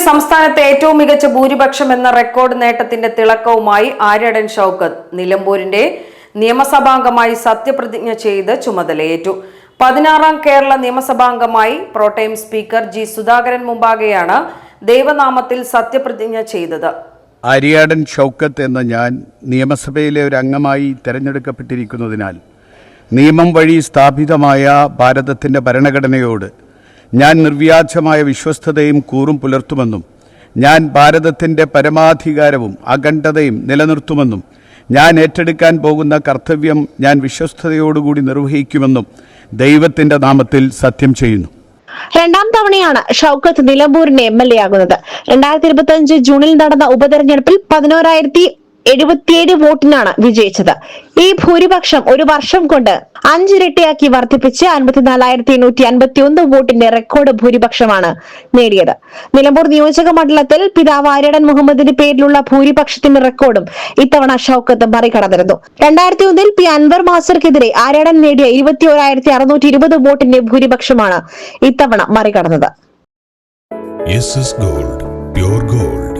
സംസ്ഥാനത്തെ ഏറ്റവും മികച്ച ഭൂരിപക്ഷം എന്ന റെക്കോർഡ് നേട്ടത്തിന്റെ തിളക്കവുമായി ആര്യടൻ ഷൗക്കത്ത് നിലമ്പൂരിന്റെ നിയമസഭാംഗമായി സത്യപ്രതിജ്ഞ ചെയ്ത് ചുമതലയേറ്റു. 16ാം കേരള നിയമസഭാംഗമായി പ്രോടൈം സ്പീക്കർ ജി സുധാകരൻ മുമ്പാകെയാണ് ദൈവനാമത്തിൽ സത്യപ്രതിജ്ഞ ചെയ്തത്. ആര്യാടൻ ഷൗക്കത്ത് എന്ന ഞാൻ നിയമസഭയിലെ ഒരു അംഗമായി തെരഞ്ഞെടുക്കപ്പെട്ടിരിക്കുന്നതിനാൽ നിയമം വഴി സ്ഥാപിതമായ ഭാരതത്തിൻ്റെ ഭരണഘടനയോട് ഞാൻ നിർവ്യാജമായ വിശ്വസ്തതയും കൂറും പുലർത്തുമെന്നും ഞാൻ ഭാരതത്തിൻ്റെ പരമാധികാരവും അഖണ്ഡതയും നിലനിർത്തുമെന്നും ഞാൻ ഏറ്റെടുക്കാൻ പോകുന്ന കർത്തവ്യം ഞാൻ വിശ്വസ്തയോടുകൂടി നിർവഹിക്കുമെന്നും ദൈവത്തിൻ്റെ നാമത്തിൽ സത്യം ചെയ്യുന്നു. രണ്ടാം തവണയാണ് ഷൗക്കത്ത് നിലമ്പൂരിന് MLA ആകുന്നത്. 2025 ജൂണിൽ നടന്ന ഉപതെരഞ്ഞെടുപ്പിൽ 11,077 വോട്ടിനാണ് വിജയിച്ചത്. ഈ ഭൂരിപക്ഷം ഒരു വർഷം കൊണ്ട് 5 ഇരട്ടിയാക്കി വർദ്ധിപ്പിച്ച് 54,851 വോട്ടിന്റെ റെക്കോർഡ് ഭൂരിപക്ഷമാണ് നേടിയത്. നിലമ്പൂർ നിയോജക മണ്ഡലത്തിൽ പിതാവ് ആര്യടൻ മുഹമ്മദിന്റെ പേരിലുള്ള ഭൂരിപക്ഷത്തിന്റെ റെക്കോർഡും ഇത്തവണ ഷൗക്കത്ത് മറികടന്നിരുന്നു. 2001 പി അൻവർ മാസ്റ്റർക്കെതിരെ ആര്യടൻ നേടിയ 21,620 വോട്ടിന്റെ ഭൂരിപക്ഷമാണ് ഇത്തവണ മറികടന്നത്. SS Gold, pure gold.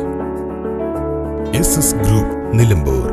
SS Group, Nilambur.